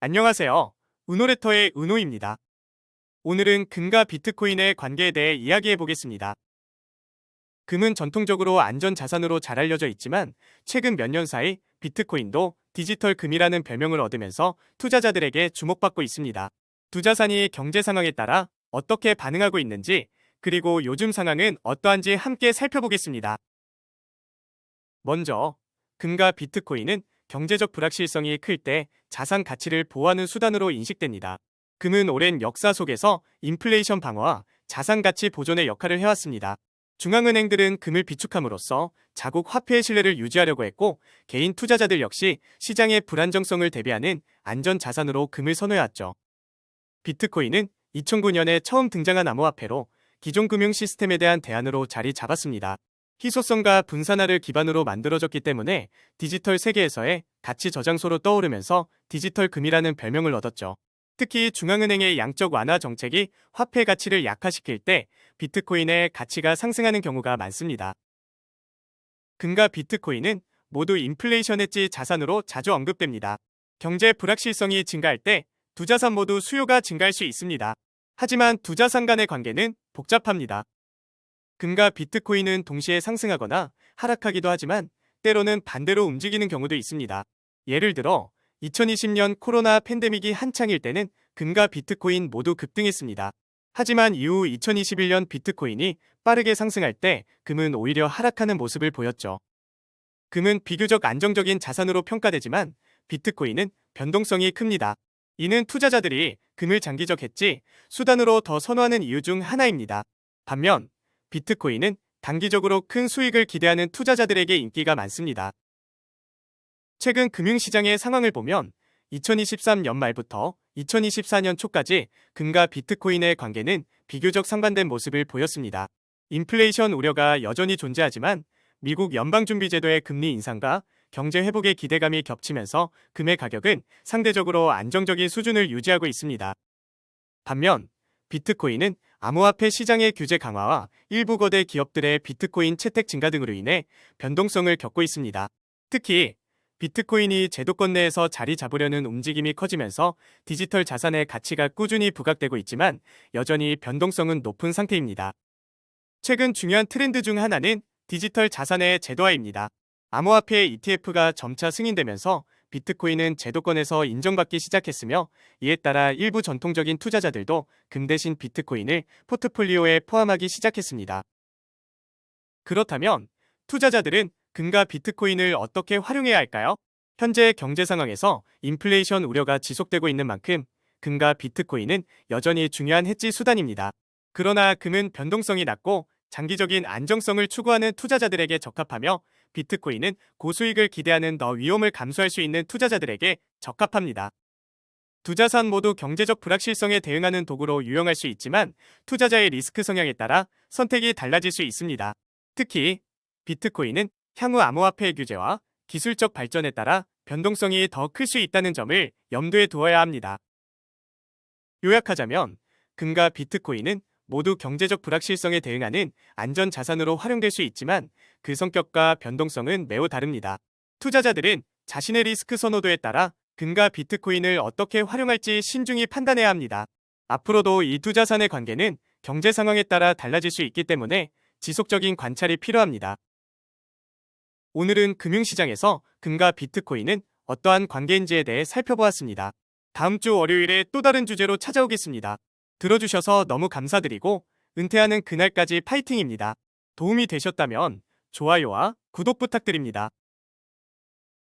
안녕하세요. 우노레터의 은호입니다. 오늘은 금과 비트코인의 관계에 대해 이야기해 보겠습니다. 금은 전통적으로 안전 자산으로 잘 알려져 있지만 최근 몇 년 사이 비트코인도 디지털 금이라는 별명을 얻으면서 투자자들에게 주목받고 있습니다. 두 자산이 경제 상황에 따라 어떻게 반응하고 있는지, 그리고 요즘 상황은 어떠한지 함께 살펴보겠습니다. 먼저, 금과 비트코인은 경제적 불확실성이 클 때 자산 가치를 보호하는 수단으로 인식됩니다. 금은 오랜 역사 속에서 인플레이션 방어와 자산 가치 보존의 역할을 해왔습니다. 중앙은행들은 금을 비축함으로써 자국 화폐의 신뢰를 유지하려고 했고, 개인 투자자들 역시 시장의 불안정성을 대비하는 안전 자산으로 금을 선호해왔죠. 비트코인은 2009년에 처음 등장한 암호화폐로 기존 금융 시스템에 대한 대안으로 자리 잡았습니다. 희소성과 분산화를 기반으로 만들어졌기 때문에 디지털 세계에서의 가치 저장소로 떠오르면서 디지털 금이라는 별명을 얻었죠. 특히 중앙은행의 양적 완화 정책이 화폐 가치를 약화시킬 때 비트코인의 가치가 상승하는 경우가 많습니다. 금과 비트코인은 모두 인플레이션 해지 자산으로 자주 언급됩니다. 경제 불확실성이 증가할 때 두 자산 모두 수요가 증가할 수 있습니다. 하지만 두 자산 간의 관계는 복잡합니다. 금과 비트코인은 동시에 상승하거나 하락하기도 하지만 때로는 반대로 움직이는 경우도 있습니다. 예를 들어 2020년 코로나 팬데믹이 한창일 때는 금과 비트코인 모두 급등했습니다. 하지만 이후 2021년 비트코인이 빠르게 상승할 때 금은 오히려 하락하는 모습을 보였죠. 금은 비교적 안정적인 자산으로 평가되지만 비트코인은 변동성이 큽니다. 이는 투자자들이 금을 장기적 해지 수단으로 더 선호하는 이유 중 하나입니다. 반면 비트코인은 단기적으로 큰 수익을 기대하는 투자자들에게 인기가 많습니다. 최근 금융시장의 상황을 보면 2023년 말부터 2024년 초까지 금과 비트코인의 관계는 비교적 상반된 모습을 보였습니다. 인플레이션 우려가 여전히 존재하지만 미국 연방준비제도의 금리 인상과 경제 회복의 기대감이 겹치면서 금의 가격은 상대적으로 안정적인 수준을 유지하고 있습니다. 반면 비트코인은 암호화폐 시장의 규제 강화와 일부 거대 기업들의 비트코인 채택 증가 등으로 인해 변동성을 겪고 있습니다. 특히 비트코인이 제도권 내에서 자리 잡으려는 움직임이 커지면서 디지털 자산의 가치가 꾸준히 부각되고 있지만 여전히 변동성은 높은 상태입니다. 최근 중요한 트렌드 중 하나는 디지털 자산의 제도화입니다. 암호화폐 ETF가 점차 승인되면서 비트코인은 제도권에서 인정받기 시작했으며, 이에 따라 일부 전통적인 투자자들도 금 대신 비트코인을 포트폴리오에 포함하기 시작했습니다. 그렇다면 투자자들은 금과 비트코인을 어떻게 활용해야 할까요? 현재 경제 상황에서 인플레이션 우려가 지속되고 있는 만큼 금과 비트코인은 여전히 중요한 해지 수단입니다. 그러나 금은 변동성이 낮고 장기적인 안정성을 추구하는 투자자들에게 적합하며, 비트코인은 고수익을 기대하는 더 위험을 감수할 수 있는 투자자들에게 적합합니다. 두 자산 모두 경제적 불확실성에 대응하는 도구로 유용할 수 있지만 투자자의 리스크 성향에 따라 선택이 달라질 수 있습니다. 특히 비트코인은 향후 암호화폐 규제와 기술적 발전에 따라 변동성이 더 클 수 있다는 점을 염두에 두어야 합니다. 요약하자면 금과 비트코인은 모두 경제적 불확실성에 대응하는 안전 자산으로 활용될 수 있지만 그 성격과 변동성은 매우 다릅니다. 투자자들은 자신의 리스크 선호도에 따라 금과 비트코인을 어떻게 활용할지 신중히 판단해야 합니다. 앞으로도 이 두 자산의 관계는 경제 상황에 따라 달라질 수 있기 때문에 지속적인 관찰이 필요합니다. 오늘은 금융시장에서 금과 비트코인은 어떠한 관계인지에 대해 살펴보았습니다. 다음 주 월요일에 또 다른 주제로 찾아오겠습니다. 들어주셔서 너무 감사드리고 은퇴하는 그날까지 파이팅입니다. 도움이 되셨다면 좋아요와 구독 부탁드립니다.